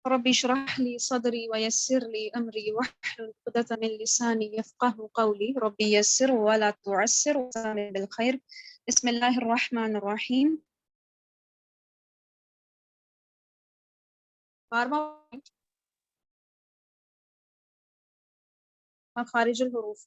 رب اشرح لي صدري ويسر لي أمري واحلل عقدة من لساني يفقه قولي رب يسر ولا تعسر وسلم بالخير. بسم الله الرحمن الرحيم. مخارج الحروف.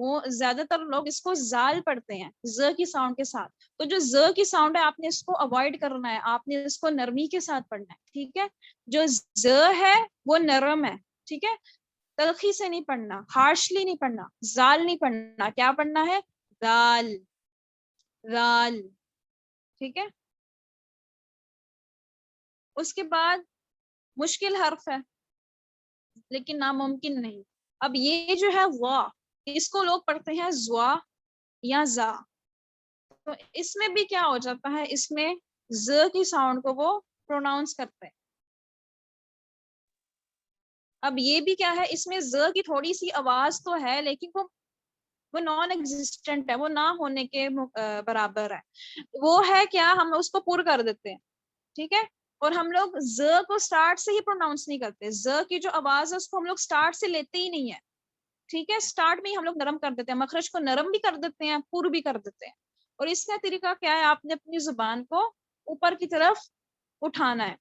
وہ زیادہ تر لوگ اس کو زال پڑھتے ہیں ز کی ساؤنڈ کے ساتھ. تو جو ز کی ساؤنڈ ہے آپ نے اس کو اوائڈ کرنا ہے, آپ نے اس کو نرمی کے ساتھ پڑھنا ہے, ٹھیک ہے. جو ز ہے وہ نرم ہے, ٹھیک ہے, تلخی سے نہیں پڑھنا, ہارشلی نہیں پڑھنا, زال نہیں پڑھنا, کیا پڑھنا ہے, زال, زال, ٹھیک ہے. اس کے بعد مشکل حرف ہے لیکن ناممکن نہیں. اب یہ جو ہے وا, اس کو لوگ پڑھتے ہیں زوا یا زا. تو اس میں بھی کیا ہو جاتا ہے, اس میں ز کی ساؤنڈ کو وہ پروناؤنس کرتے ہیں. اب یہ بھی کیا ہے, اس میں ز کی تھوڑی سی آواز تو ہے لیکن وہ نان ایگزسٹنٹ ہے, وہ نہ ہونے کے برابر ہے. وہ ہے کیا, ہم اس کو پر کر دیتے ہیں, ٹھیک ہے. اور ہم لوگ ز کو سٹارٹ سے ہی پروناؤنس نہیں کرتے, ز کی جو آواز ہے اس کو ہم لوگ سٹارٹ سے لیتے ہی نہیں ہے, ٹھیک ہے. سٹارٹ میں ہی ہم لوگ نرم کر دیتے ہیں, مخرج کو نرم بھی کر دیتے ہیں, پر بھی کر دیتے ہیں. اور اس کا طریقہ کیا ہے, آپ نے اپنی زبان کو اوپر کی طرف اٹھانا ہے.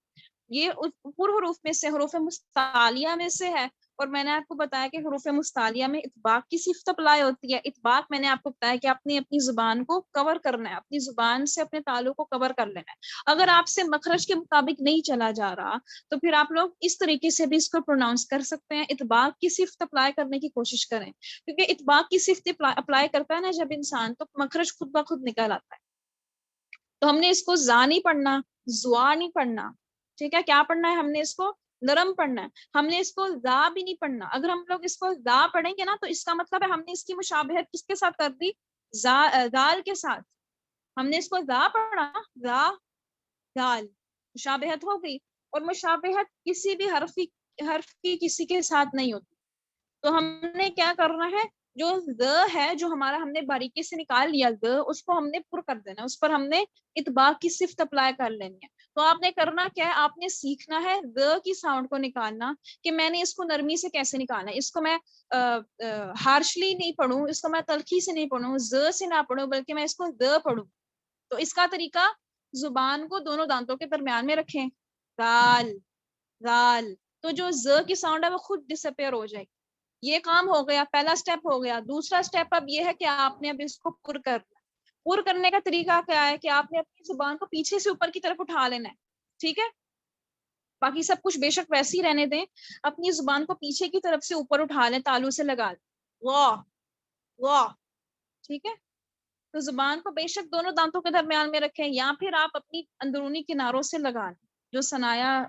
یہ پر حروف میں سے, حروف مستعلیہ میں سے ہے. اور میں نے آپ کو بتایا کہ حروف مستعلیہ میں اطباق کی صفت اپلائی ہوتی ہے. اطباق میں نے آپ کو بتایا کہ آپ نے اپنی زبان کو کور کرنا ہے, اپنی زبان سے اپنے تعلق کو کور کر لینا ہے. اگر آپ سے مخرج کے مطابق نہیں چلا جا رہا تو پھر آپ لوگ اس طریقے سے بھی اس کو پروناؤنس کر سکتے ہیں. اطباق کی صفت اپلائی کرنے کی کوشش کریں, کیونکہ اطباق کی صفت اپلائی کرتا ہے نا جب انسان, تو مخرج خود بخود نکل آتا ہے. تو ہم نے اس کو زا نہیں پڑھنا, زوا نہیں پڑھنا, ٹھیک ہے. کیا پڑھنا ہے, ہم نے اس کو نرم پڑھنا ہے. ہم نے اس کو زا بھی نہیں پڑھنا. اگر ہم لوگ اس کو زا پڑھیں گے نا تو اس کا مطلب ہے ہم نے اس کی مشابہت کس کے ساتھ کر دی, زال کے ساتھ. ہم نے اس کو زا پڑھا, زا زال, مشابہت ہو گئی. اور مشابہت کسی بھی حرف کی کسی کے ساتھ نہیں ہوتی. تو ہم نے کیا کرنا ہے, جو ز ہے جو ہمارا ہم نے باریکی سے نکال لیا ز, اس کو ہم نے پر کر دینا, اس پر ہم نے اطباق کی صفت اپلائی کر لینی ہے. تو آپ نے کرنا کیا ہے, آپ نے سیکھنا ہے ز کی ساؤنڈ کو نکالنا, کہ میں نے اس کو نرمی سے کیسے نکالنا ہے. اس کو میں ہارشلی نہیں پڑھوں, اس کو میں تلخی سے نہیں پڑھوں, ز سے نہ پڑھوں, بلکہ میں اس کو ز پڑھوں. تو اس کا طریقہ, زبان کو دونوں دانتوں کے درمیان میں رکھیں, دال دال, تو جو ز کی ساؤنڈ ہے وہ خود ڈسپیئر ہو جائے گی. یہ کام ہو گیا, پہلا سٹیپ ہو گیا. دوسرا سٹیپ اب یہ ہے کہ آپ نے اب اس کو پر کرنا. پر کرنے کا طریقہ کیا ہے, کہ آپ نے اپنی زبان کو پیچھے سے اوپر کی طرف اٹھا لینا ہے, ٹھیک ہے. باقی سب کچھ بے شک ویسے ہی رہنے دیں, اپنی زبان کو پیچھے کی طرف سے اوپر اٹھا لیں, تالو سے لگا لیں, واہ واہ, ٹھیک ہے. تو زبان کو بے شک دونوں دانتوں کے درمیان میں رکھیں, یا پھر آپ اپنی اندرونی کناروں سے لگا لیں, جو ثنایا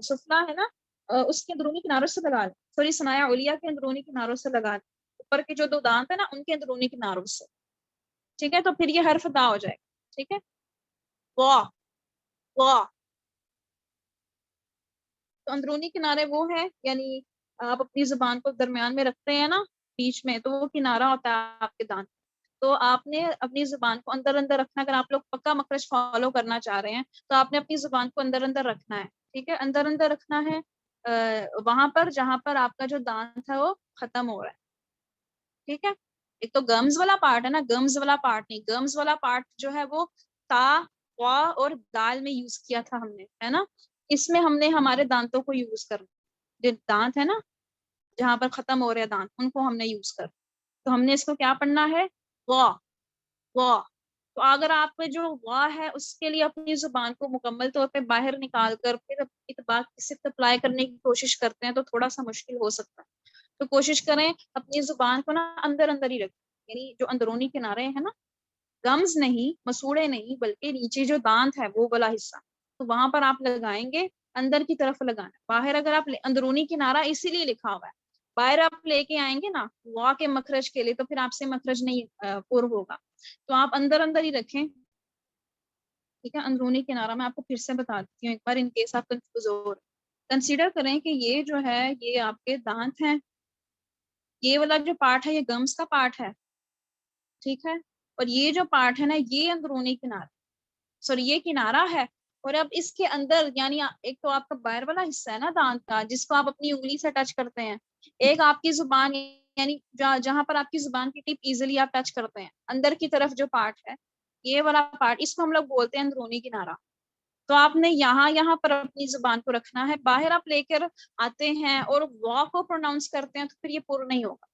سفلا ہے نا, اس کے اندرونی کناروں سے لگا لیں. سوری, ثنایا علیا کے اندرونی کناروں سے لگا لیں, اوپر کے جو دو دانت ہیں نا ان کے اندرونی کناروں سے, ٹھیک ہے. تو پھر یہ حرف دا ہو جائے گا, ٹھیک ہے. واہ واہ, تو اندرونی کنارے وہ ہیں, یعنی آپ اپنی زبان کو درمیان میں رکھتے ہیں نا بیچ میں, تو وہ کنارہ ہوتا ہے آپ کے دانت. تو آپ نے اپنی زبان کو اندر اندر رکھنا. اگر آپ لوگ پکا مخرج فالو کرنا چاہ رہے ہیں تو آپ نے اپنی زبان کو اندر اندر رکھنا ہے, ٹھیک ہے. اندر اندر رکھنا ہے وہاں پر جہاں پر آپ کا جو دانت ہے وہ ختم ہو رہا ہے, ٹھیک ہے. ایک تو گمز والا پارٹ ہے نا, گمز والا پارٹ نہیں, گمز والا پارٹ جو ہے وہ تا, وا اور دال میں یوز کیا تھا ہم نے, ہے نا. اس میں ہم نے ہمارے دانتوں کو یوز کرنا, جو دانت ہے نا جہاں پر ختم ہو رہے دانت, ان کو ہم نے یوز کرنا. تو ہم نے اس کو کیا پڑھنا ہے, وا وا. تو اگر آپ پہ جو وا ہے اس کے لیے اپنی زبان کو مکمل طور پہ باہر نکال کر پھر اطباق کی صفت اپلائی کرنے کی کوشش کرتے ہیں تو تھوڑا سا مشکل ہو سکتا ہے. تو کوشش کریں اپنی زبان کو نا اندر اندر ہی رکھیں, یعنی جو اندرونی کنارے ہیں نا, گمز نہیں, مسوڑے نہیں, بلکہ نیچے جو دانت ہے وہ والا حصہ, تو وہاں پر آپ لگائیں گے, اندر کی طرف لگانا. باہر اگر آپ اندرونی کنارہ اسی لیے لکھا ہوا ہے, باہر آپ لے کے آئیں گے نا وا کے مخرج کے لیے, تو پھر آپ سے مخرج نہیں پر ہوگا. تو آپ اندر اندر ہی رکھیں, ٹھیک ہے. اندرونی کنارہ میں آپ کو پھر سے بتا دیتی ہوں ایک بار, ان کیس آپ کنفیوز ہو. کنسیڈر کریں کہ یہ جو ہے یہ آپ کے دانت ہیں, یہ والا جو پارٹ ہے یہ گمز کا پارٹ ہے, ٹھیک ہے. اور یہ جو پارٹ ہے نا یہ اندرونی کنارہ, سوری یہ کنارہ ہے. اور اب اس کے اندر یعنی ایک تو آپ کا باہر والا حصہ ہے نا دانت کا, جس کو آپ اپنی انگلی سے ٹچ کرتے ہیں, ایک آپ کی زبان یعنی جہاں پر آپ کی زبان کی ٹپ ایزیلی آپ ٹچ کرتے ہیں, اندر کی طرف جو پارٹ ہے یہ والا پارٹ, اس کو ہم لوگ بولتے ہیں اندرونی کنارہ. تو آپ نے یہاں پر اپنی زبان کو رکھنا ہے. باہر آپ لے کر آتے ہیں اور وا کو پروناؤنس کرتے ہیں تو پھر یہ پر نہیں ہوگا,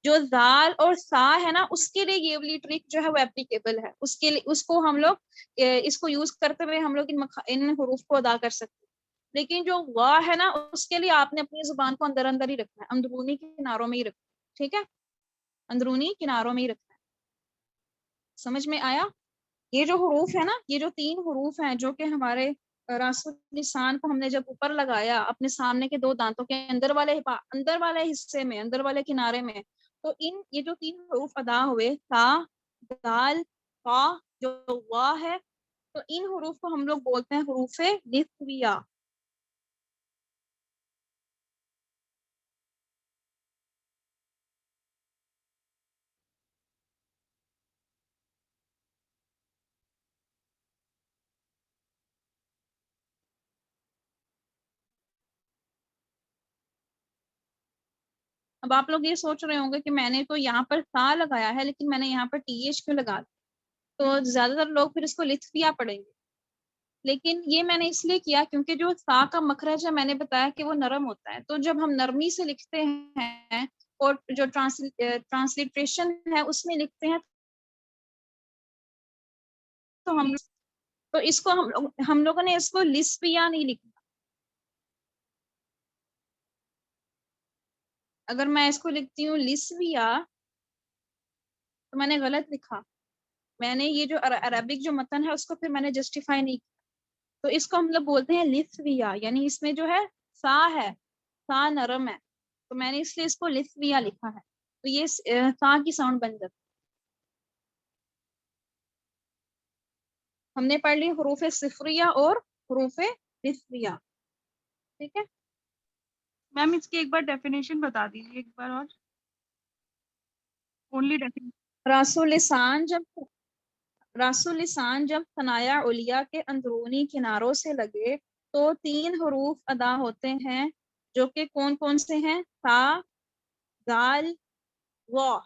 جو زال اور سا ہے نا اس کے لیے یہ والی ٹرک جو ہے وہ اپلیکیبل ہے، اس کے لیے اس کو ہم لوگ اس کو یوز کرتے ہوئے ہم لوگ ان حروف کو ادا کر سکتے ہیں. لیکن جو وا ہے نا اس کے لیے آپ نے اپنی زبان کو اندر اندر ہی رکھنا ہے، اندرونی کناروں میں ہی رکھنا ہے. ٹھیک ہے، اندرونی کناروں میں ہی رکھنا ہے. سمجھ میں آیا؟ یہ جو حروف ہے نا، یہ جو 3 حروف ہیں جو کہ ہمارے راس لسان کو ہم نے جب اوپر لگایا اپنے سامنے کے 2 دانتوں کے اندر والے حصے میں، اندر والے کنارے میں، تو یہ جو 3 حروف ادا ہوئے، تا، دال، فا، جو وا ہے، تو ان حروف کو ہم لوگ بولتے ہیں حروف لثویہ. اب آپ لوگ یہ سوچ رہے ہوں گے کہ میں نے تو یہاں پر تا لگایا ہے لیکن میں نے یہاں پر ٹی ایچ کیوں لگا دیا؟ تو زیادہ تر لوگ پھر اس کو لثویہ پڑھیں گے، لیکن یہ میں نے اس لیے کیا کیونکہ جو سا کا مخرج ہے میں نے بتایا کہ وہ نرم ہوتا ہے، تو جب ہم نرمی سے لکھتے ہیں اور جو ٹرانسلیٹریشن ہے اس میں لکھتے ہیں تو اس کو ہم لوگوں نے اس کو لثویہ نہیں لکھا. اگر میں اس کو لکھتی ہوں لثویہ تو میں نے غلط لکھا. میں نے یہ جو عربک جو متن ہے اس کو پھر میں نے جسٹیفائی نہیں کیا. تو اس کو ہم لوگ بولتے ہیں لثویہ، یعنی اس میں جو ہے سا ہے، سا نرم ہے، تو میں نے اس لیے اس کو لثویہ لکھا ہے. تو یہ سا کی ساؤنڈ بن جاتی. ہم نے پڑھ لی حروف صفریہ اور حروف لثویہ. ٹھیک ہے، میم اس کی ایک بار ڈیفینیشن بتا دیجیے ایک بار اور. Only definition. راس اللسان جب ثنایا علیہ کے اندرونی کناروں سے لگے تو 3 حروف ادا ہوتے ہیں جو کہ کون کون سے ہیں؟ تا، دال، وا.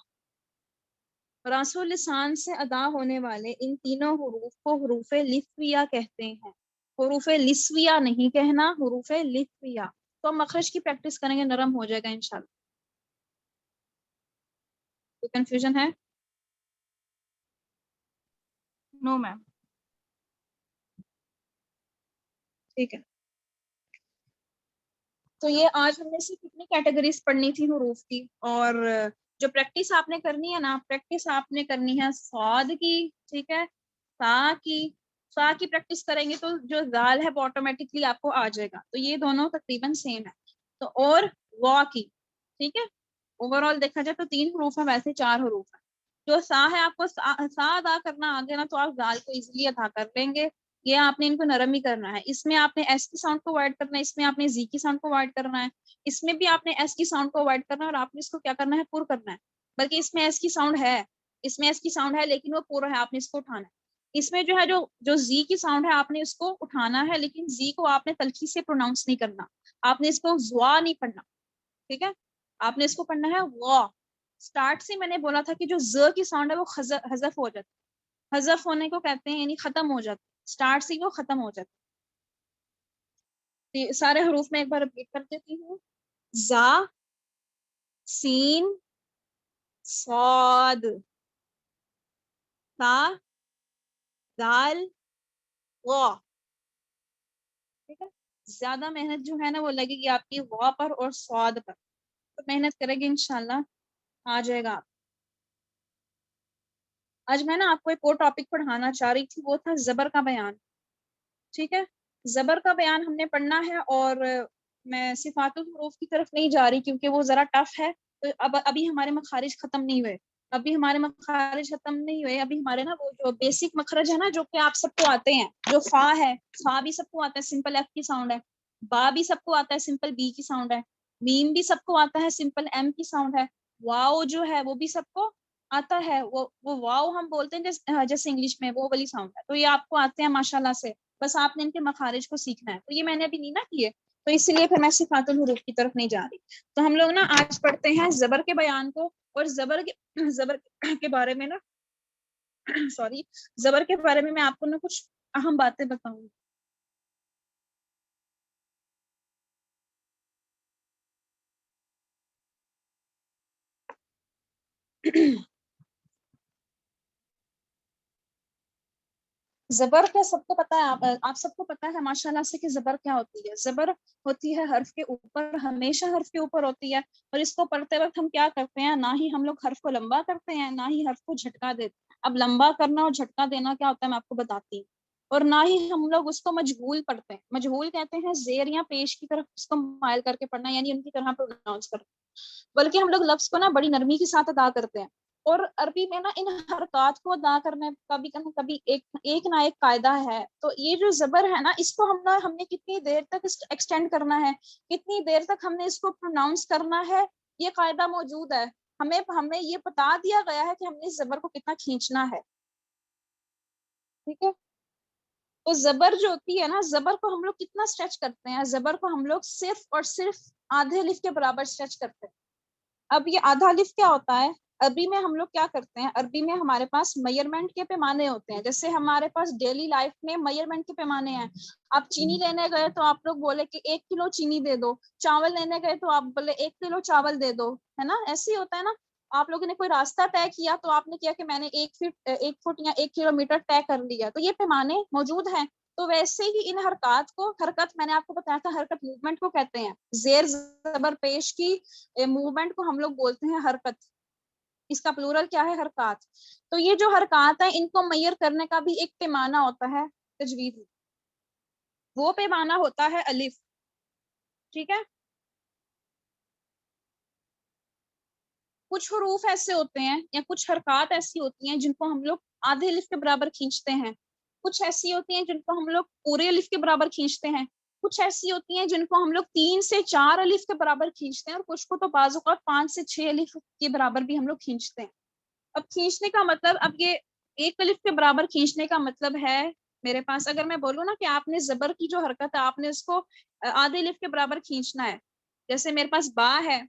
راس اللسان سے ادا ہونے والے ان تینوں حروف کو حروف لثویہ کہتے ہیں. حروف لثویہ نہیں کہنا، حروف لثویہ. تو ہم مخرج کی پریکٹس کریں گے، نرم ہو جائے گا انشاءاللہ. کوئی کنفیوژن ہے؟ نو میم. ٹھیک ہے، تو یہ آج ہم نے صرف کتنی کیٹیگریز پڑھنی تھی حروف کی، اور جو پریکٹس آپ نے کرنی ہے نا، پریکٹس آپ نے کرنی ہے صاد کی، ٹھیک ہے، سا کی پریکٹس کریں گے تو جو زال ہے وہ آٹومیٹکلی آپ کو آ جائے گا. تو یہ دونوں تقریباً سیم ہے. تو اور وا کی، ٹھیک ہے، اوور آل دیکھا جائے تو 3 حروف ہیں، ویسے 4 حروف ہیں. جو سا ہے آپ کو سا ادا کرنا آ گیا نا تو آپ زال کو ایزیلی ادا کر لیں گے. یہ آپ نے ان کو نرم ہی کرنا ہے. اس میں آپ نے ایس کی ساؤنڈ کو اوائڈ کرنا ہے، اس میں آپ نے زی کی ساؤنڈ کو اوائڈ کرنا ہے، اس میں بھی آپ نے ایس کی ساؤنڈ کو اوائڈ کرنا ہے، اور آپ نے اس کو کیا کرنا ہے؟ پر کرنا ہے. بلکہ اس میں ایس کی ساؤنڈ ہے، اس میں ایس کی ساؤنڈ ہے لیکن وہ پورا ہے، آپ نے اس کو اٹھانا ہے. اس میں جو ہے جو زی کی ساؤنڈ ہے آپ نے اس کو اٹھانا ہے، لیکن زی کو آپ نے تلخی سے پروناؤنس نہیں کرنا. آپ نے اس کو زوا نہیں پڑھنا. ٹھیک ہے، آپ نے اس کو پڑھنا ہے وا. اسٹارٹ سے میں نے بولا تھا کہ جو ز کی ساؤنڈ ہے وہ حذف ہو جاتی ہے. حذف ہونے کو کہتے ہیں یعنی ختم ہو جاتا ہے، اسٹارٹ سے وہ ختم ہو جاتا ہے. سارے حروف میں ایک بار ریپیٹ کر دیتی ہوں. زا، سین، صاد، تا، دال، وا. ٹھیک ہے، زیادہ محنت جو ہے نا وہ لگے گی آپ کی وا پر اور صاد پر. تو محنت کرے گی انشاءاللہ آ جائے گا. آج میں نا آپ کو ایک اور ٹاپک پڑھانا چاہ رہی تھی، وہ تھا زبر کا بیان. ٹھیک ہے، زبر کا بیان ہم نے پڑھنا ہے، اور میں صفات الحروف کی طرف نہیں جا رہی کیونکہ وہ ذرا ٹف ہے. تو ابھی ہمارے مخارج ختم نہیں ہوئے، ابھی ہمارے نا وہ جو بیسک مخرج ہے نا جو کہ آپ سب کو آتے ہیں. جو فا ہے، فا بھی سب کو آتا ہے، سمپل ایف کی ساؤنڈ ہے. با بھی سب کو آتا ہے، سمپل بی کی ساؤنڈ ہے. میم بھی سب کو آتا ہے، سمپل ایم کی ساؤنڈ ہے. واؤ جو ہے وہ بھی سب کو آتا ہے، وہ واؤ ہم بولتے ہیں جیسے انگلش میں وہ والی ساؤنڈ ہے. تو یہ آپ کو آتے ہیں ماشاءاللہ سے، بس آپ نے ان کے مخارج کو سیکھنا ہے. تو یہ میں نے ابھی نہیں نا کیے، تو اس لیے پھر میں صفات الحروف کی طرف نہیں جا رہی. تو ہم لوگ نا آج پڑھتے ہیں زبر کے بیان کو، اور زبر کے بارے میں نا سوری، زبر کے بارے میں آپ کو نا کچھ اہم باتیں بتاؤں گی. زبر کا سب کو پتا ہے، آپ سب کو پتا ہے ماشاءاللہ سے کہ زبر کیا ہوتی ہے. زبر ہوتی ہے حرف کے اوپر، ہمیشہ حرف کے اوپر ہوتی ہے. اور اس کو پڑھتے وقت ہم کیا کرتے ہیں، نہ ہی ہم لوگ حرف کو لمبا کرتے ہیں، نہ ہی حرف کو جھٹکا دیتے ہیں. اب لمبا کرنا اور جھٹکا دینا کیا ہوتا ہے میں آپ کو بتاتی ہوں. اور نہ ہی ہم لوگ اس کو مجہول پڑھتے ہیں. مجہول کہتے ہیں زیر یا پیش کی طرف اس کو مائل کر کے پڑھنا، یعنی ان کی طرح پروناؤنس کرنا. بلکہ ہم لوگ لفظ کو نا بڑی نرمی کے ساتھ ادا کرتے ہیں. اور عربی میں نا ان حرکات کو ادا کرنے کا بھی کبھی ایک نہ ایک قاعدہ ہے. تو یہ جو زبر ہے نا، اس کو ہم نے کتنی دیر تک ایکسٹینڈ کرنا ہے، کتنی دیر تک ہم نے اس کو پروناؤنس کرنا ہے، یہ قاعدہ موجود ہے. ہمیں یہ بتا دیا گیا ہے کہ ہم نے اس زبر کو کتنا کھینچنا ہے. ٹھیک ہے. تو زبر جو ہوتی ہے نا، زبر کو ہم لوگ کتنا اسٹریچ کرتے ہیں، زبر کو ہم لوگ صرف اور صرف آدھے الف کے برابر اسٹریچ کرتے ہیں. اب یہ آدھا الف کیا ہوتا ہے، عربی میں ہم لوگ کیا کرتے ہیں، عربی میں ہمارے پاس میئرمنٹ کے پیمانے ہوتے ہیں. جیسے ہمارے پاس ڈیلی لائف میں میئرمنٹ کے پیمانے ہیں. آپ چینی لینے گئے تو آپ لوگ بولے کہ 1 کلو چینی دے دو. چاول لینے گئے تو آپ بولے 1 کلو چاول دے دو، ہے نا. ایسے ہی ہوتا ہے نا. آپ لوگوں نے کوئی راستہ طے کیا تو آپ نے کیا کہ میں نے 1 فٹ یا 1 کلومیٹر طے کر لیا. تو یہ پیمانے موجود ہیں. تو ویسے ہی ان حرکات کو، حرکت میں نے آپ کو بتایا تھا حرکت موومنٹ کو کہتے ہیں. زیر زبر پیش کی موومنٹ کو ہم لوگ بولتے ہیں حرکت. اس کا پلورل کیا ہے، حرکات. تو یہ جو حرکات ہیں ان کو میئر کرنے کا بھی ایک پیمانہ ہوتا ہے تجوید. وہ پیمانہ ہوتا ہے الف. ٹھیک ہے. کچھ حروف ایسے ہوتے ہیں یا کچھ حرکات ایسی ہوتی ہیں جن کو ہم لوگ آدھے الف کے برابر کھینچتے ہیں. کچھ ایسی ہوتی ہیں جن کو ہم لوگ پورے الف کے برابر کھینچتے ہیں. کچھ ایسی ہوتی ہیں جن کو ہم لوگ 3 سے 4 الف کے برابر کھینچتے ہیں. اور کچھ کو تو بعض اوقات 5 سے 6 الف کے برابر بھی ہم لوگ کھینچتے ہیں. اب کھینچنے کا مطلب، اب یہ 1 الف کے برابر کھینچنے کا مطلب ہے میرے پاس، اگر میں بولوں نا کہ آپ نے زبر کی جو حرکت ہے آپ نے اس کو آدھے الف کے برابر کھینچنا ہے. جیسے میرے پاس با ہے،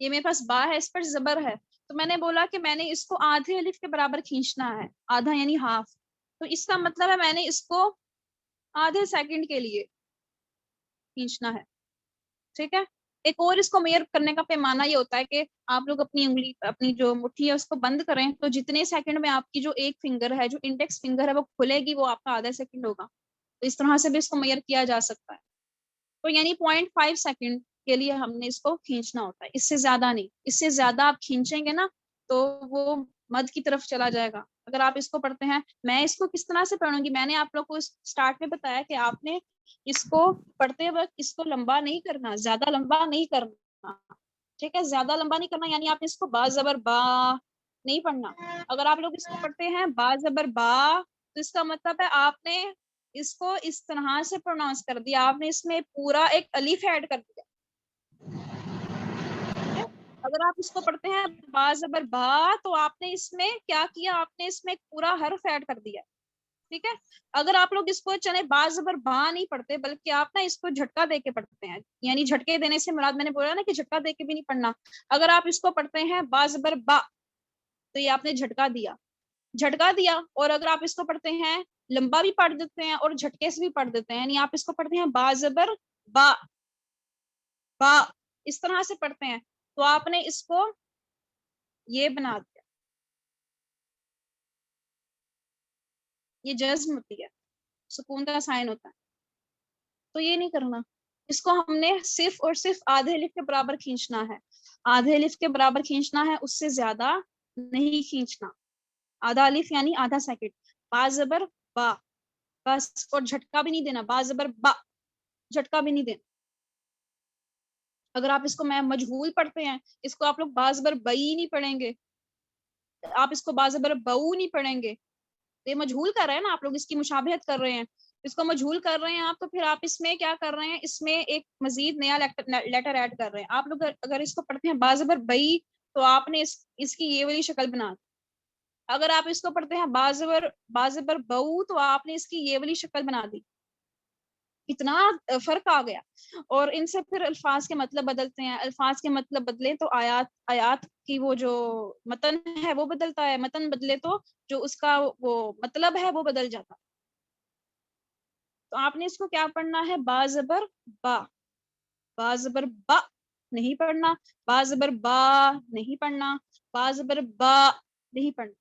یہ میرے پاس با ہے، اس پر زبر ہے. تو میں نے بولا کہ میں نے اس کو آدھے الف کے برابر کھینچنا ہے. آدھا یعنی ہاف. تو اس کا مطلب ہے میں نے اس کو آدھے سیکنڈ کے لیے کھینچنا ہے. ٹھیک ہے. ایک اور اس کو میئر کرنے کا پیمانہ یہ ہوتا ہے کہ آپ لوگ اپنی انگلی، اپنی جو مٹھی ہے اس کو بند کریں تو جتنے سیکنڈ میں آپ کی جو ایک فنگر ہے، جو انڈیکس فنگر ہے، وہ کھلے گی، وہ آپ کا آدھا سیکنڈ ہوگا. تو اس طرح سے بھی اس کو میئر کیا جا سکتا ہے. تو یعنی 0.5 سیکنڈ کے لیے ہم نے اس کو کھینچنا ہوتا ہے، اس سے زیادہ نہیں. اس سے زیادہ آپ کھینچیں گے نا تو وہ مد کی طرف چلا جائے گا. اگر آپ اس کو پڑھتے ہیں، میں اس کو کس طرح سے پڑھوں گی، میں نے آپ لوگ کو اسٹارٹ میں بتایا کہ آپ نے اس کو پڑھتے وقت اس کو لمبا نہیں کرنا، زیادہ لمبا نہیں کرنا. ٹھیک ہے. زیادہ لمبا نہیں کرنا، یعنی آپ نے اس کو با زبر با نہیں پڑھنا. اگر آپ لوگ اس کو پڑھتے ہیں با زبر با، تو اس کا مطلب ہے آپ نے اس کو اس طرح سے پروناؤنس کر دیا، آپ نے اس میں پورا ایک الف ایڈ کر دیا. اگر آپ اس کو پڑھتے ہیں با زبر با، تو آپ نے اس میں کیا کیا، آپ نے اس میں ایک پورا حرف ایڈ کر دیا. ٹھیک ہے. اگر آپ لوگ اس کو چلے با زبر با نہیں پڑھتے، بلکہ آپ نا اس کو جھٹکا دے کے پڑھتے ہیں، یعنی جھٹکے دینے سے مراد میں نے بولا نا کہ جھٹکا دے کے بھی نہیں پڑھنا. اگر آپ اس کو پڑھتے ہیں با زبر با، تو یہ آپ نے جھٹکا دیا، جھٹکا دیا. اور اگر آپ اس کو پڑھتے ہیں لمبا بھی پڑھ دیتے ہیں اور جھٹکے سے بھی پڑھ دیتے ہیں، یعنی آپ اس کو پڑھتے ہیں با زبر با با، اس طرح سے پڑھتے ہیں، تو آپ نے اس کو یہ بنا دیا. یہ جزم ہوتی ہے، سکون کا سائن ہوتا ہے. تو یہ نہیں کرنا. اس کو ہم نے صرف اور صرف آدھے الف کے برابر کھینچنا ہے. آدھے الف کے برابر کھینچنا ہے، اس سے زیادہ نہیں کھینچنا. آدھا الف یعنی آدھا سیکنڈ. با زبر با بس. اور جھٹکا بھی نہیں دینا، با زبر با، جھٹکا بھی نہیں دینا. اگر آپ اس کو میں مجہول پڑھتے ہیں، اس کو آپ لوگ با زبر بئی نہیں پڑھیں گے، آپ اس کو با زبر بو نہیں پڑھیں گے. یہ مجہول کر رہے ہیں نا آپ لوگ، اس کی مشابہت کر رہے ہیں، اس کو مجہول کر رہے ہیں آپ. تو پھر آپ اس میں کیا کر رہے ہیں، اس میں ایک مزید نیا لیٹر ایڈ کر رہے ہیں. آپ لوگ اگر اس کو پڑھتے ہیں با زبر بئی، تو آپ نے اس کی یہ والی شکل بنا دی. اگر آپ اس کو پڑھتے ہیں با زبر بو، تو آپ نے اس کی یہ والی شکل بنا دی. اتنا فرق آ گیا. اور ان سے پھر الفاظ کے مطلب بدلتے ہیں. الفاظ کے مطلب بدلے تو آیات کی وہ جو متن ہے وہ بدلتا ہے، متن بدلے تو جو اس کا وہ مطلب ہے وہ بدل جاتا. تو آپ نے اس کو کیا پڑھنا ہے، با زبر با. با زبر با نہیں پڑھنا، با زبر با نہیں پڑھنا، با زبر با نہیں پڑھنا.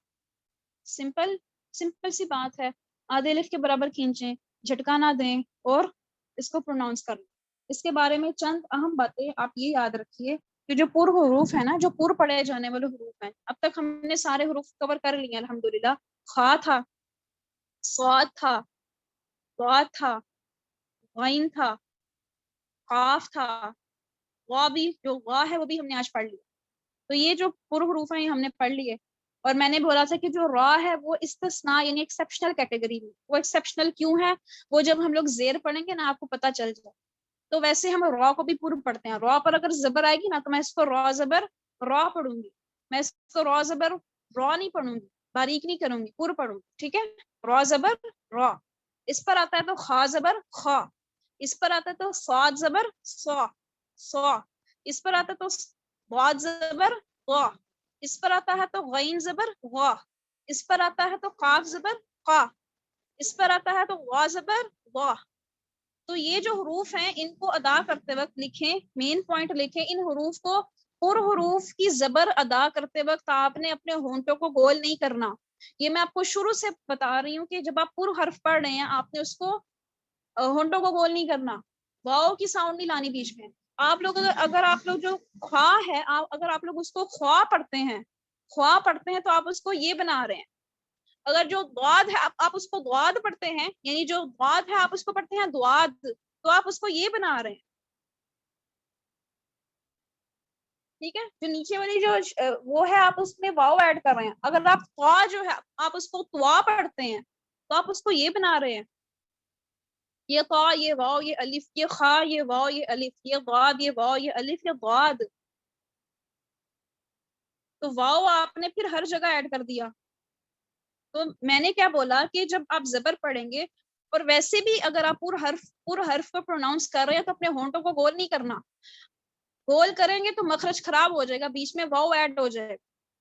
سمپل سمپل سی بات ہے. آدھے الف کے برابر کھینچیں، جھٹکا نہ دیں اور اس کو پروناؤنس کر لیں. اس کے بارے میں چند اہم باتیں آپ یہ یاد رکھیے کہ جو پر حروف ہیں نا، جو پر پڑھے جانے والے حروف ہیں، اب تک ہم نے سارے حروف کور کر لیے الحمدللہ. خا تھا، صاد تھا، ضاد تھا، غین تھا، قاف تھا، غا بھی، جو غا ہے وہ بھی ہم نے آج پڑھ لیا. تو یہ جو پر حروف ہیں یہ ہم نے پڑھ لیے. اور میں نے بولا تھا کہ جو را ہے وہ استثناء یعنی ایکسیپشنل کیٹیگری میں. وہ ایکسیپشنل کیوں ہے؟ وہ جب ہم لوگ زیر پڑھیں گے نا آپ کو پتہ چل جائے. تو ویسے ہم را کو بھی پر پڑھتے ہیں. را پر اگر زبر آئے گی نا تو میں اس کو را زبر را پڑھوں گی، میں اس کو را زبر را نہیں پڑھوں گی، باریک نہیں کروں گی، پر پڑھوں گی. ٹھیک ہے، را زبر را. اس پر آتا ہے تو خا زبر خا، اس پر آتا ہے تو صاد زبر صا صا، اس پر آتا ہے تو ضاد زبر غا، اس پر آتا ہے تو غین زبر غا، اس پر آتا ہے تو قاف زبر قا، اس پر آتا ہے تو غا زبر غا. تو یہ جو حروف ہیں ان کو ادا کرتے وقت لکھیں، مین پوائنٹ لکھیں، ان حروف کو پر حروف کی زبر ادا کرتے وقت آپ نے اپنے ہونٹوں کو گول نہیں کرنا. یہ میں آپ کو شروع سے بتا رہی ہوں کہ جب آپ پر حرف پڑھ رہے ہیں آپ نے اس کو ہونٹوں کو گول نہیں کرنا، واؤ کی ساؤنڈ نہیں لانی بیچ میں. آپ لوگ اگر آپ لوگ جو خوا ہے اگر آپ لوگ اس کو خوا پڑھتے ہیں، خوا پڑھتے ہیں تو آپ اس کو یہ بنا رہے ہیں. اگر جو ضاد ہے آپ اس کو ضاد پڑھتے ہیں، یعنی جو ضاد ہے آپ اس کو پڑھتے ہیں ضاد، تو آپ اس کو یہ بنا رہے ہیں. ٹھیک ہے، جو نیچے والی جو وہ ہے آپ اس میں واؤ ایڈ کر رہے ہیں. اگر آپ خوا جو ہے آپ اس کو توا پڑھتے ہیں تو آپ اس کو یہ بنا رہے ہیں، یہ طا یہ واو یہ الف، یہ خا یہ واو یہ الف، یہ ضاد یہ واو یہ الف یہ ضاد. تو واو آپ نے پھر ہر جگہ ایڈ کر دیا. تو میں نے کیا بولا کہ جب آپ زبر پڑھیں گے، اور ویسے بھی اگر آپ پر حرف کو پروناؤنس کر رہے ہیں تو اپنے ہونٹوں کو گول نہیں کرنا. گول کریں گے تو مخرج خراب ہو جائے گا، بیچ میں واو ایڈ ہو جائے گا.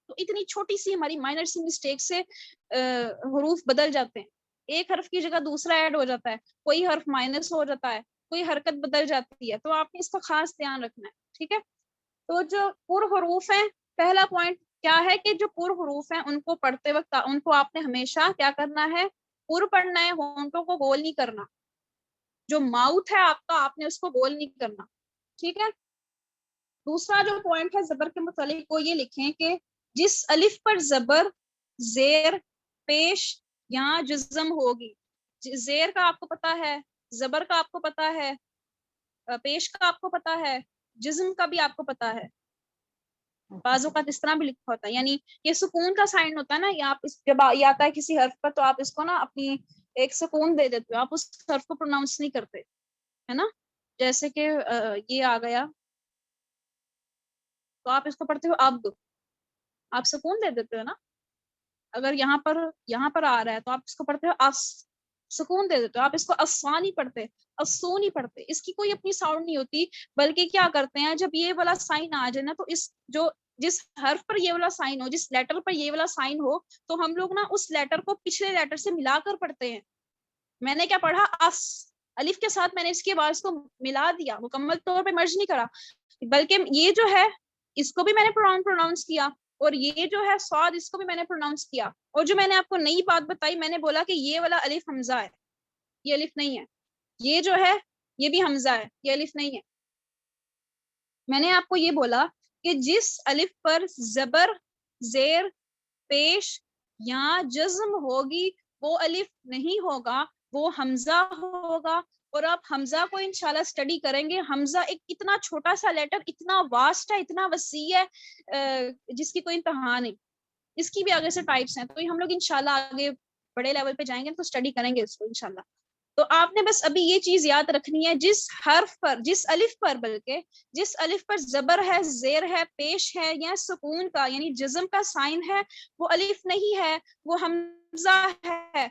تو اتنی چھوٹی سی ہماری مائنر سی مسٹیک سے حروف بدل جاتے ہیں. ایک حرف کی جگہ دوسرا ایڈ ہو جاتا ہے، کوئی حرف مائنس ہو جاتا ہے، کوئی حرکت بدل جاتی ہے. تو آپ نے اس کا خاص دھیان رکھنا ہے. ٹھیک ہے، تو جو پر حروف ہیں، پہلا پوائنٹ کیا ہے کہ جو پر حروف ہیں ان کو پڑھتے وقت ان کو آپ نے ہمیشہ کیا کرنا ہے؟ پر پڑھنا ہے، ہونٹوں کو گول نہیں کرنا. جو ماؤتھ ہے آپ کا آپ نے اس کو گول نہیں کرنا. ٹھیک ہے، دوسرا جو پوائنٹ ہے زبر کے متعلق وہ یہ لکھیں کہ جس الف پر زبر، زیر، پیش یا جزم ہوگی. زیر کا آپ کو پتا ہے، زبر کا آپ کو پتا ہے، پیش کا آپ کو پتا ہے، جزم کا بھی آپ کو پتا ہے. بعض اوقات اس طرح بھی لکھا ہوتا ہے، یعنی یہ سکون کا سائن ہوتا ہے نا. یہ آپ جب یہ آتا ہے کسی حرف پر تو آپ اس کو نا اپنی ایک سکون دے دیتے ہو، آپ اس حرف کو پروناؤنس نہیں کرتے، ہے نا. جیسے کہ یہ آ گیا تو آپ اس کو پڑھتے ہو اب، آپ سکون دے دیتے ہو نا. اگر یہاں پر آ رہا ہے تو آپ اس کو پڑھتے ہو اس، سکون دے دیتے ہو. آپ اس کو اسوا نہیں پڑھتے، اسو نہیں پڑھتے. اس کی کوئی اپنی ساؤنڈ نہیں ہوتی، بلکہ کیا کرتے ہیں جب یہ والا سائن آ جائے نا تو جس حرف پر یہ والا سائن ہو، جس لیٹر پر یہ والا سائن ہو، تو ہم لوگ نا اس لیٹر کو پچھلے لیٹر سے ملا کر پڑھتے ہیں. میں نے کیا پڑھا؟ اس، الف کے ساتھ میں نے اس کی آواز کو ملا دیا، مکمل طور پہ مرج نہیں کرا، بلکہ یہ جو ہے اس کو بھی میں نے پروناؤنس کیا، اور یہ جو ہے صاد اس کو بھی میں نے پروناؤنس کیا. اور جو میں نے آپ کو نئی بات بتائی، میں نے بولا کہ یہ والا الف حمزہ ہے، یہ الف نہیں ہے. یہ جو ہے یہ بھی حمزہ ہے، یہ الف نہیں ہے. میں نے آپ کو یہ بولا کہ جس الف پر زبر، زیر، پیش یا جزم ہوگی وہ الف نہیں ہوگا، وہ حمزہ ہوگا. اور آپ حمزہ کو انشاءاللہ اسٹڈی کریں گے. حمزہ ایک اتنا چھوٹا سا لیٹر، اتنا واسٹ ہے، اتنا وسیع ہے، جس کی کوئی انتہا نہیں. اس کی بھی آگے سے ٹائپس ہیں، تو ہم لوگ انشاءاللہ آگے بڑے لیول پہ جائیں گے تو اسٹڈی کریں گے اس کو انشاءاللہ. تو آپ نے بس ابھی یہ چیز یاد رکھنی ہے، جس حرف پر، جس الف پر، بلکہ جس الف پر زبر ہے، زیر ہے، پیش ہے یا سکون کا یعنی جزم کا سائن ہے، وہ الف نہیں ہے، وہ حمزہ ہے.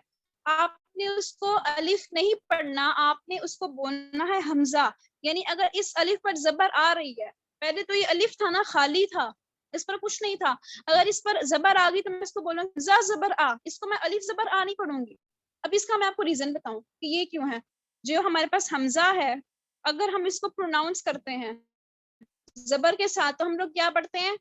آپ نے اس کو الف نہیں پڑھنا، آپ نے اس کو بولنا ہے حمزہ. یعنی اگر اس الف پر زبر آ رہی ہے، پہلے تو یہ الف تھا نا، خالی تھا، اس پر کچھ نہیں تھا. اگر اس پر زبر آ گئی تو میں اس کو بولوں گی زا زبر آ، اس کو میں الف زبر آ نہیں پڑھوں گی. اب اس کا میں آپ کو ریزن بتاؤں کہ یہ کیوں ہے. جو ہمارے پاس حمزہ ہے اگر ہم اس کو پروناؤنس کرتے ہیں زبر کے ساتھ تو ہم لوگ کیا پڑھتے ہیں؟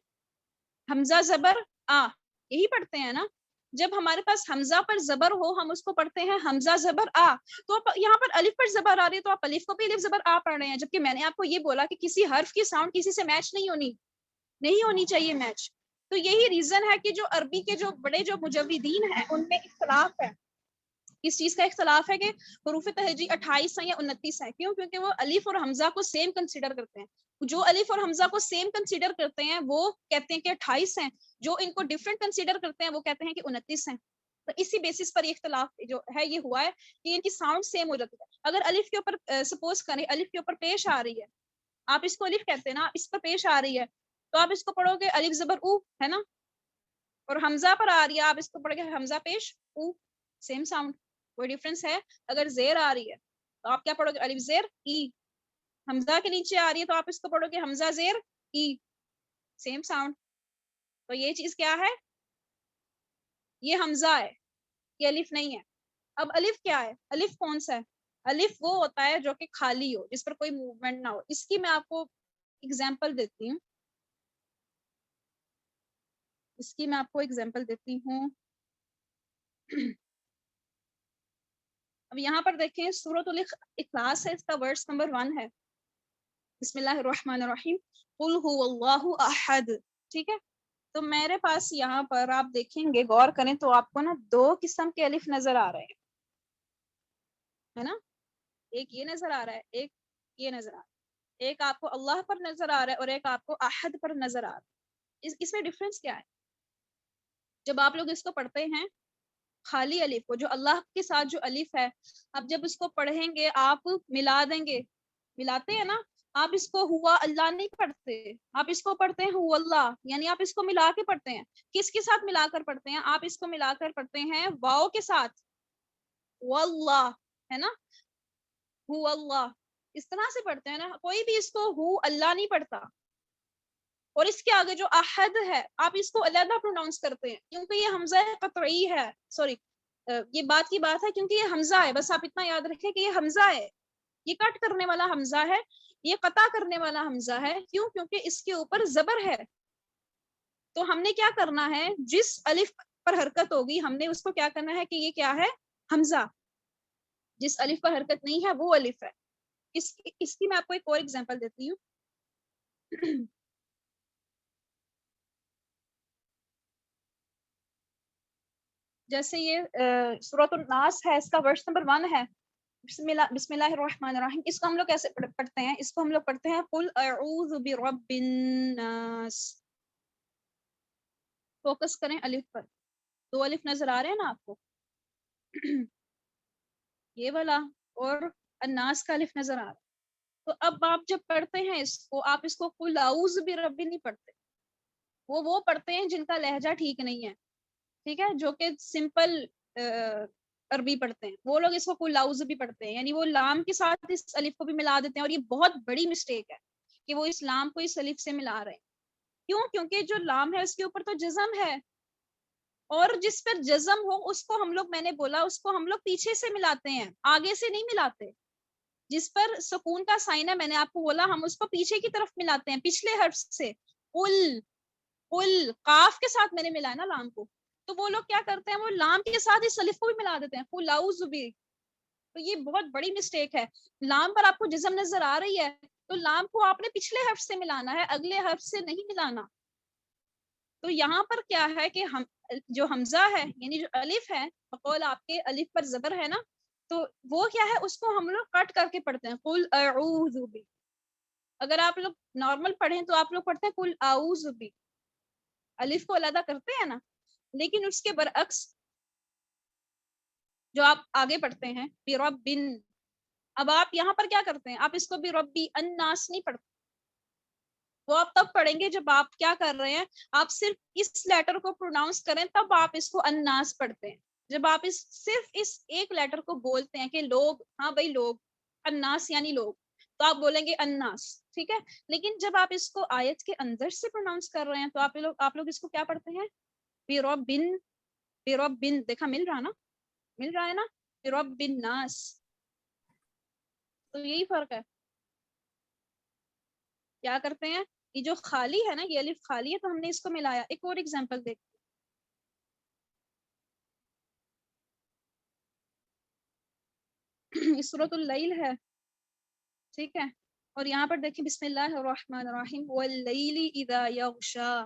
حمزہ زبر آ، یہی پڑھتے ہیں نا. جب ہمارے پاس حمزہ پر زبر ہو ہم اس کو پڑھتے ہیں حمزہ زبر آ. تو یہاں پر الف پر زبر آ رہی ہے تو آپ الف کو بھی الف زبر آ پڑھ رہے ہیں، جبکہ میں نے آپ کو یہ بولا کہ کسی حرف کی ساؤنڈ کسی سے میچ نہیں ہونی چاہیے میچ. تو یہی ریزن ہے کہ جو عربی کے جو بڑے جو مجودین ہیں ان میں اختلاف ہے. اس چیز کا اختلاف ہے کہ حروف تہجی 28 ہیں یا 29 ہیں. کیوں؟ کیونکہ وہ الف اور حمزہ کو سیم کنسیڈر کرتے ہیں. جو الف اور حمزہ کو سیم کنسیڈر کرتے ہیں وہ کہتے ہیں کہ 28 ہیں، جو ان کو ڈفرینٹ کنسیڈر کرتے ہیں وہ کہتے ہیں کہ 29 ہیں. تو اسی بیسس پر یہ اختلاف جو ہے یہ ہوا ہے کہ ان کی ساؤنڈ سیم ہو جاتی ہے. اگر الف کے اوپر سپوز کریں الف کے اوپر پیش آ رہی ہے، آپ اس کو الف کہتے ہیں نا، اس پر پیش آ رہی ہے تو آپ اس کو پڑھو گے الف زبر او، ہے نا. اور حمزہ پر آ رہی ہے آپ اس کو پڑھو گے حمزہ پیش او، سیم ساؤنڈ، کوئی ڈفرنس ہے؟ اگر زیر آ رہی ہے تو آپ کیا پڑھو گے؟ الف زیر ای. حمزہ کے نیچے آ رہی ہے تو آپ اس کو پڑھو گے حمزہ زیر ای، سیم ساؤنڈ. تو یہ چیز کیا ہے؟ یہ حمزہ ہے، یہ الف نہیں ہے. اب الف کیا ہے؟ الف کون سا ہے؟ الف وہ ہوتا ہے جو کہ خالی ہو، جس پر کوئی موومنٹ نہ ہو. اس کی میں آپ کو اگزامپل دیتی ہوں. اب یہاں پر دیکھیں سورۃ الاخلاص ہے، اس کا ورس نمبر 1 ہے. بسم اللہ الرحمن الرحیم قل هو اللہ احد. ٹھیک ہے، تو میرے پاس یہاں پر آپ دیکھیں گے، غور کریں تو آپ کو نا 2 قسم کے الف نظر آ رہے ہیں، ہے نا. ایک یہ نظر آ رہا ہے، ایک یہ نظر آ رہا ہے. ایک آپ کو اللہ پر نظر آ رہا ہے اور ایک آپ کو احد پر نظر آ رہا ہے. اس میں ڈفرنس کیا ہے؟ جب آپ لوگ اس کو پڑھتے ہیں خالی الف کو، جو اللہ کے ساتھ جو الف ہے، اب جب اس کو پڑھیں گے آپ ملا دیں گے، ملاتے ہیں نا. آپ اس کو ہوا اللہ نہیں پڑھتے، آپ اس کو پڑھتے ہیں ہو اللہ، یعنی آپ اس کو ملا کے پڑھتے ہیں. کس کے ساتھ ملا کر پڑھتے ہیں؟ آپ اس کو ملا کر پڑھتے ہیں واو کے ساتھ، واللہ، ہے نا، ہو اللہ. اس طرح سے پڑھتے ہیں نا، کوئی بھی اس کو ہو اللہ نہیں پڑھتا. اور اس کے آگے جو احد ہے آپ اس کو علیحدہ پروناؤنس کرتے ہیں کیونکہ یہ حمزہ قطعی ہے. سوری، یہ بات کی بات ہے کیونکہ یہ حمزہ ہے. بس آپ اتنا یاد رکھیں کہ یہ حمزہ ہے، یہ کٹ کرنے والا حمزہ ہے، یہ قطع کرنے والا حمزہ ہے. کیوں؟ کیونکہ اس کے اوپر زبر ہے. تو ہم نے کیا کرنا ہے؟ جس الف پر حرکت ہوگی ہم نے اس کو کیا کرنا ہے کہ یہ کیا ہے؟ حمزہ. جس الف پر حرکت نہیں ہے وہ الف ہے. اس کی میں آپ کو ایک اور ایگزامپل دیتی ہوں. جیسے یہ سورۃ الناس ہے، اس کا ورس نمبر 1 ہے. بسم اللہ الرحمن الرحیم. اس کو ہم لوگ کیسے پڑھتے ہیں؟ اس کو ہم لوگ پڑھتے ہیں قل اعوذ برب الناس. فوکس کریں الف پر، 2 الف نظر آ رہے ہیں نا آپ کو، یہ والا اور الناس کا الف نظر آ رہا ہے. تو اب آپ جب پڑھتے ہیں اس کو، آپ اس کو قل اعوذ برب نہیں پڑھتے. وہ پڑھتے ہیں جن کا لہجہ ٹھیک نہیں ہے، ٹھیک ہے، جو کہ سمپل عربی پڑھتے ہیں، وہ لوگ اس کو قل اعوذ بھی پڑھتے ہیں، یعنی وہ لام کے ساتھ اس الف کو بھی ملا دیتے ہیں. اور یہ بہت بڑی مسٹیک ہے کہ وہ اس لام کو اس الف سے ملا رہے ہیں. کیوں؟ کیونکہ جو لام ہے اس کے اوپر تو جزم ہے، اور جس پر جزم ہو اس کو ہم لوگ، میں نے بولا، اس کو ہم لوگ پیچھے سے ملاتے ہیں، آگے سے نہیں ملاتے. جس پر سکون کا سائن ہے، میں نے آپ کو بولا، ہم اس کو پیچھے کی طرف ملاتے ہیں، پچھلے حرف سے. قل، قل قاف کے ساتھ میں نے ملایا نا لام کو. تو وہ لوگ کیا کرتے ہیں؟ وہ لام کے ساتھ اس الف کو بھی ملا دیتے ہیں، قل اعوذ بھی. تو یہ بہت بڑی مسٹیک ہے. لام پر آپ کو جزم نظر آ رہی ہے تو لام کو آپ نے پچھلے حرف سے ملانا ہے، اگلے حرف سے نہیں ملانا. تو یہاں پر کیا ہے کہ ہم جو حمزہ ہے یعنی جو الف ہے، بقول آپ کے الف پر زبر ہے نا، تو وہ کیا ہے؟ اس کو ہم لوگ کٹ کر کے پڑھتے ہیں قل اعوذ بھی. اگر آپ لوگ نارمل پڑھیں تو آپ لوگ پڑھتے ہیں قل اعوذ بھی، الف کو علیحدہ کرتے ہیں نا. لیکن اس کے برعکس جو آپ آگے پڑھتے ہیں بربن، اب آپ یہاں پر کیا کرتے ہیں؟ آپ اس کو بربی الناس نہیں پڑھتے. وہ آپ تب پڑھیں گے جب آپ کیا کر رہے ہیں؟ آپ صرف اس لیٹر کو پروناؤنس کریں تب آپ اس کو الناس پڑھتے ہیں. جب آپ صرف اس ایک لیٹر کو بولتے ہیں کہ لوگ، ہاں بھائی لوگ، الناس یعنی لوگ، تو آپ بولیں گے الناس، ٹھیک ہے. لیکن جب آپ اس کو آیت کے اندر سے پروناؤنس کر رہے ہیں تو آپ لوگ اس کو کیا پڑھتے ہیں؟ بربن، بربن. دیکھا مل رہا نا، مل رہا ہے نا، برب الناس. تو یہی فرق ہے. کیا کرتے ہیں, یہ جو خالی ہے نا, یہ الف خالی ہے تو ہم نے اس کو ملایا. ایک اور ایگزامپل دیکھتے ہیں. سورۃ اللیل ہے, ٹھیک ہے, اور یہاں پر دیکھیں بسم اللہ الرحمن الرحیم واللیل اذا یغشا.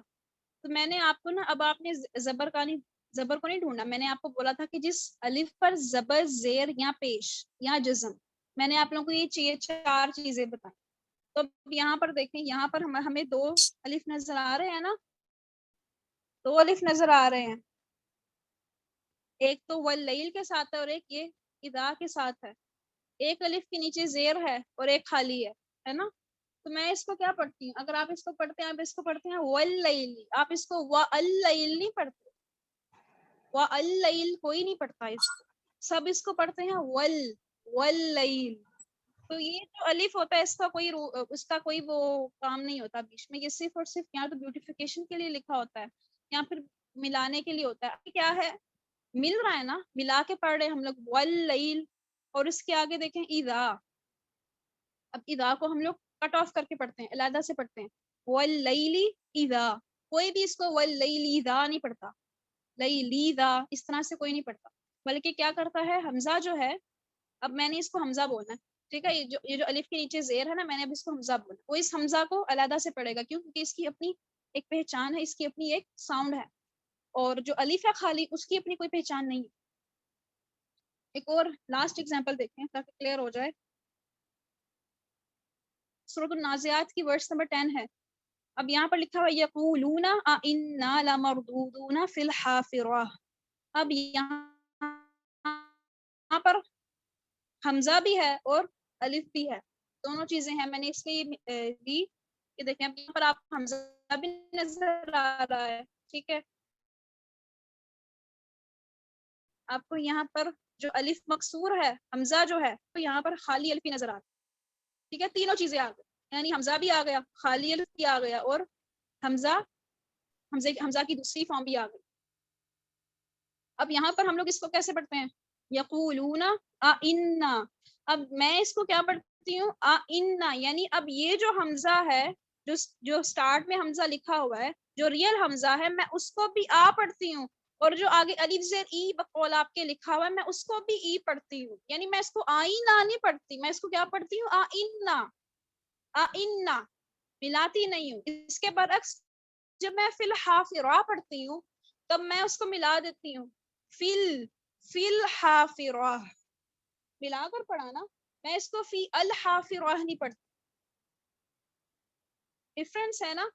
تو میں نے آپ کو نا, اب آپ نے زبر کو نہیں ڈھونڈا, میں نے آپ کو بولا تھا کہ جس الف پر زبر, زیر یا پیش یا جزم, میں نے آپ لوگوں کو یہ 4 چیزیں بتائیں. تو یہاں پر دیکھیں, یہاں پر ہمیں 2 الف نظر آ رہے ہیں نا, 2 الف نظر آ رہے ہیں. ایک تو واللیل کے ساتھ ہے اور ایک یہ اذا کے ساتھ ہے. ایک الف کے نیچے زیر ہے اور ایک خالی ہے نا. تو میں اس کو کیا پڑھتی ہوں, اگر آپ اس کو پڑھتے ہیں, آپ اس کو پڑھتے ہیں واللیل, آپ اس کو واللیل نہیں پڑھتے, واللیل کوئی نہیں پڑھتا اس کو, سب اس کو پڑھتے ہیں واللیل. تو یہ جو الف ہوتا ہے اس کا کوئی وہ کام نہیں ہوتا بیچ میں, یہ صرف اور صرف یہاں تو بیوٹیفیکیشن کے لیے لکھا ہوتا ہے, یا پھر ملانے کے لیے ہوتا ہے. کیا ہے, مل رہا ہے نا, ملا کے پڑھ رہے ہیں ہم لوگ واللیل, اور اس کے آگے دیکھیں اذا. اب اذا کو ہم لوگ کٹ آف کر کے پڑھتے ہیں, علیحدہ سے پڑھتے ہیں واللیل اذا. کوئی بھی اس کو واللیل اذا نہیں پڑھتا, لیلی ذا اس طرح سے کوئی نہیں پڑھتا, بلکہ کیا کرتا ہے حمزہ جو ہے, اب میں نے اس کو حمزہ بولنا ہے, ٹھیک ہے, یہ جو الف کے نیچے زیر ہے نا, میں نے اب اس کو حمزہ بولنا, وہ اس حمزہ کو علیحدہ سے پڑھے گا, کیونکہ اس کی اپنی ایک پہچان ہے, اس کی اپنی ایک ساؤنڈ ہے, اور جو الف ہے خالی, اس کی اپنی کوئی پہچان نہیں ہے. ایک اور لاسٹ ایگزامپل دیکھیں تاکہ کلیئر ہو جائے. سورۃ النازعات کی ورس نمبر 10 ہے. اب یہاں پر لکھا ہوا یقولون انا لمردودون فی الحافرہ. اب یہاں پر حمزہ بھی ہے اور الف بھی ہے, دونوں چیزیں ہیں. میں نے اس لیے دی کہ دیکھیں, اب یہاں پر آپ حمزہ بھی نظر آ رہا ہے, ٹھیک ہے, آپ کو یہاں پر جو الف مکسور ہے, حمزہ جو ہے, تو یہاں پر خالی الف ہی نظر آ رہا ہے, ٹھیک ہے. تینوں چیزیں آ گئی, یعنی حمزہ بھی آ گیا, خالی الف بھی آ گیا, اور حمزہ کی دوسری فارم بھی آ گئی. اب یہاں پر ہم لوگ اس کو کیسے پڑھتے ہیں, یقولون انا. اب میں اس کو کیا پڑھتی ہوں, انا, یعنی اب یہ جو حمزہ ہے, جو سٹارٹ میں حمزہ لکھا ہوا ہے, جو ریل حمزہ ہے, میں اس کو بھی پڑھتی ہوں, اور جو آگے الف زیر ای بقول آپ کے لکھا ہوا ہے, میں اس کو بھی ای پڑھتی ہوں. یعنی میں اس کو آئینہ نہیں پڑھتی, میں اس کو کیا پڑھتی ہوں, آئینہ ملاتی نہیں ہوں. اس کے برعکس جب میں فی الحافرہ پڑھتی ہوں, تب میں اس کو ملا دیتی ہوں, فی الحافرہ ملا کر پڑھا نا, میں اس کو فی الحافرہ نہیں پڑھتی. ڈفرنس ہے نا.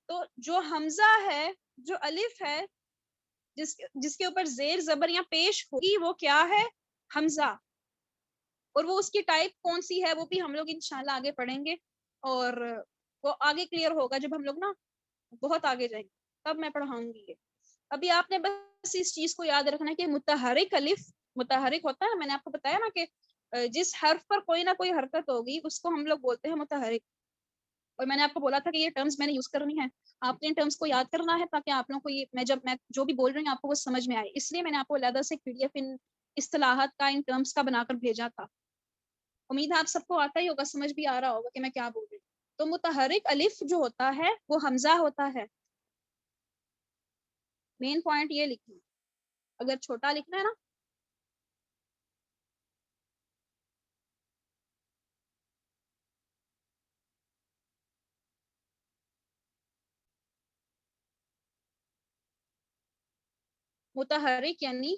تو جو حمزہ ہے, جو الف ہے, جس کے اوپر زیر زبر یا پیش ہوگی, وہ کیا ہے, حمزہ. اور وہ اس کی ٹائپ کون سی ہے, وہ بھی ہم لوگ انشاءاللہ آگے پڑھیں گے, اور وہ آگے کلیئر ہوگا جب ہم لوگ نا بہت آگے جائیں گے, تب میں پڑھاؤں گی. ابھی آپ نے بس اس چیز کو یاد رکھنا ہے کہ متحرک الف, متحرک ہوتا ہے, میں نے آپ کو بتایا نا کہ جس حرف پر کوئی نہ کوئی حرکت ہوگی, اس کو ہم لوگ بولتے ہیں متحرک. اور میں نے آپ کو بولا تھا کہ یہ ٹرمز میں نے یوز کرنی ہے, آپ نے ان ٹرمز کو یاد کرنا ہے, تاکہ آپ لوگوں کو یہ میں جو بھی بول رہی ہوں آپ کو وہ سمجھ میں آئے. اس لیے میں نے آپ کو علیحدہ سے PDF ان اصطلاحات کا, ان ٹرمز کا بنا کر بھیجا تھا. امید ہے آپ سب کو آتا ہی ہوگا, سمجھ بھی آ رہا ہوگا کہ میں کیا بول رہی ہوں. تو متحرک الف جو ہوتا ہے وہ حمزہ ہوتا ہے. مین پوائنٹ یہ لکھنا, اگر چھوٹا لکھنا ہے نا, متحرک یعنی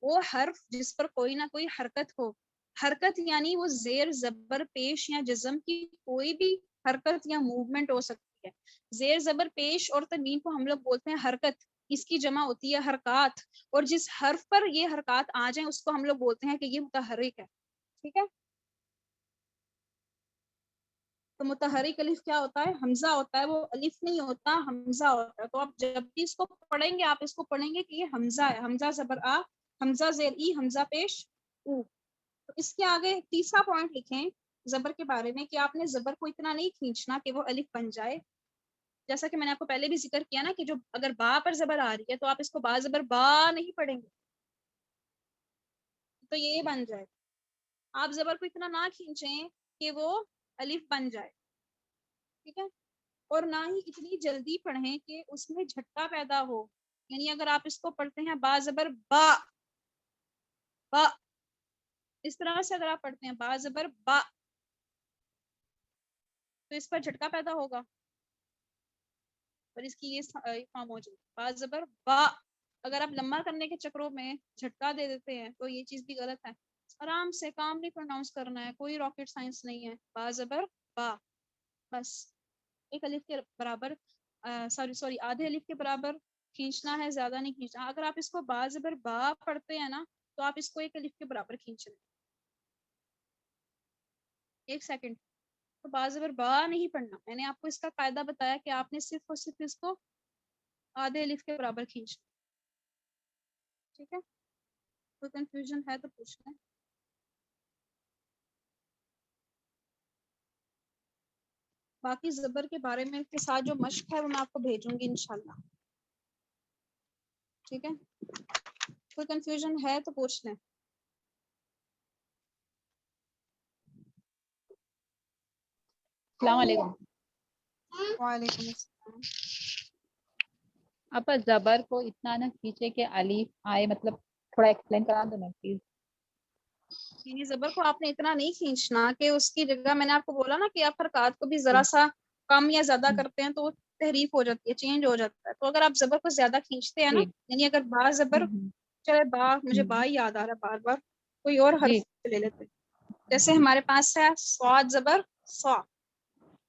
وہ حرف جس پر کوئی نہ کوئی حرکت ہو. حرکت یعنی وہ زیر زبر پیش یا جزم کی کوئی بھی حرکت یا موومنٹ ہو سکتی ہے. زیر زبر پیش اور تنوین کو ہم لوگ بولتے ہیں حرکت, اس کی جمع ہوتی ہے حرکات, اور جس حرف پر یہ حرکات آ جائیں اس کو ہم لوگ بولتے ہیں کہ یہ متحرک ہے, ٹھیک ہے. تو متحرک الف کیا ہوتا ہے, حمزہ ہوتا ہے, وہ الف نہیں ہوتا, حمزہ ہوتا ہے. تو آپ جب بھی اس کو پڑھیں گے, آپ اس کو پڑھیں گے کہ یہ حمزہ ہے, حمزہ زبر آ, حمزہ زیر ای, حمزہ پیش او. تو اس کے آگے تیسرا پوائنٹ لکھیں زبر کے بارے میں, کہ آپ نے زبر کو اتنا نہیں کھینچنا کہ وہ الف بن جائے. جیسا کہ میں نے آپ کو پہلے بھی ذکر کیا نا, کہ جو اگر با پر زبر آ رہی ہے تو آپ اس کو با زبر با نہیں پڑھیں گے, تو یہ بن جائے. آپ زبر کو اتنا نہ کھینچیں کہ وہ الف بن جائے. ٹھیک ہے. اور نہ ہی اتنی جلدی پڑھیں کہ اس میں جھٹکا پیدا ہو. یعنی اگر آپ اس کو پڑھتے ہیں با زبر با، با، اس طرح سے اگر آپ پڑھتے ہیں با زبر با تو اس پر جھٹکا پیدا ہوگا اور اس کی یہ فارم ہو جائے با زبر با. اگر آپ لمبا کرنے کے چکروں میں جھٹکا دے دیتے ہیں تو یہ چیز بھی غلط ہے. آرام سے کاملی پروناؤنس کرنا ہے، کوئی راکٹ سائنس نہیں ہے. با زبر با، بس ایک الف کے برابر سوری آدھے الف کے برابر کھینچنا ہے، زیادہ نہیں کھینچنا. اگر آپ اس کو با زبر با پڑھتے ہیں نا تو آپ اس کو ایک الف کے برابر کھینچ رہے ہیں. ایک سیکنڈ، تو با زبر با نہیں پڑھنا. میں نے آپ کو اس کا قاعدہ بتایا کہ آپ نے صرف اور صرف اس کو آدھے الف کے برابر کھینچنا. ٹھیک ہے، کوئی کنفیوژن ہے تو پوچھ لیں. باقی زبر کے بارے میں کے ساتھ جو مشق ہے وہ میں آپ کو بھیجوں گی انشاءاللہ. ٹھیک ہے، کوئی کنفیوژن ہے تو پوچھ لیں. السلام علیکم. وعلیکم السلام. آپ زبر کو اتنا نہ کھینچے کہ الف آئے، مطلب تھوڑا ایکسپلین کرا دو نا پلیز. یعنی زبر کو آپ نے اتنا نہیں کھینچنا کہ اس کی جگہ، میں نے آپ کو بولا نا کہ آپ حرکات کو بھی ذرا سا کم یا زیادہ کرتے ہیں تو تحریف ہو جاتی ہے، چینج ہو جاتا ہے. تو اگر آپ زبر کو زیادہ کھینچتے ہیں نا، جی یعنی اگر با زبر، چلے با، مجھے با ہی یاد آ رہا ہے بار بار، کوئی اور جی حرف لے لیتے. جیسے ہمارے پاس ہے صاد زبر صا،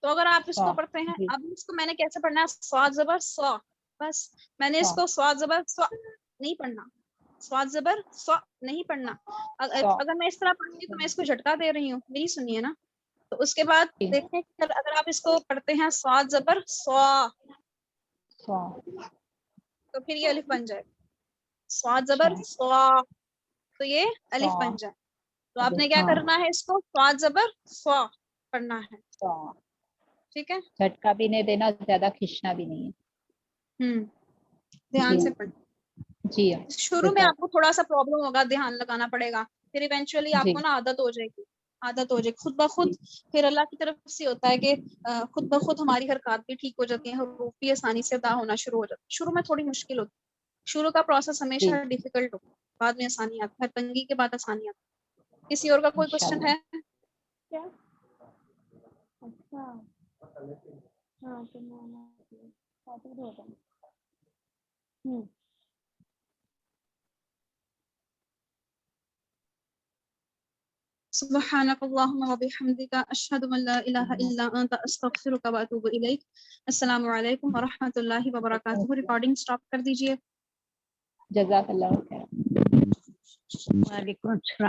تو اگر آپ اس کو پڑھتے ہیں، جی اب اس کو میں نے کیسے پڑھنا ہے؟ صاد زبر صا، بس. میں نے اس کو صاد زبر صا نہیں پڑھنا، صاد زبر صا نہیں پڑھنا. اگر میں اس طرح پڑھتی ہوں تو میں اس کو جھٹکا دے رہی ہوں، میری سنیے نا. تو اس کے بعد دیکھیں کہ اگر آپ اس کو پڑھتے ہیں صاد زبر صا تو پھر یہ الف بن جائے. صاد زبر صا تو یہ الف بن جائے. تو آپ نے کیا کرنا ہے؟ اس کو صاد زبر صا پڑھنا ہے. ٹھیک ہے، جھٹکا بھی نہیں دینا، زیادہ کھینچنا بھی نہیں ہے. دھیان سے پڑھ. جی شروع میں آپ کو تھوڑا سا پرابلم ہوگا، دھیان لگانا پڑے گا. پھر ایونچولی آپ جی کو نا عادت ہو جائے گی، عادت ہو جائے گی خود بخود. پھر اللہ کی طرف سے ہوتا ہے کہ خود بخود ہماری حرکات بھی ٹھیک ہو جاتی ہیں، حروف بھی آسانی سے ادا ہونا شروع ہو جاتا ہے. شروع میں تھوڑی مشکل ہوتی ہے، شروع کا پروسیس جی ہمیشہ ڈیفیکلٹ ہوتا ہے، بعد میں آسانی آتی ہے، تنگی کے بعد آسانی آتی ہے. کسی اور کا کوئی کوشچن انشاءاللہ. ہے؟ کیا؟ اچھا ہاں تو سبحانك اللهم وبحمدك أشهد أن لا إله إلا أنت أستغفرك وأتوب إليك. السلام علیکم ورحمۃ اللہ وبرکاتہ. ریکارڈنگ سٹاپ کر دیجیے. جزاک اللہ خیر. وعلیکم السلام.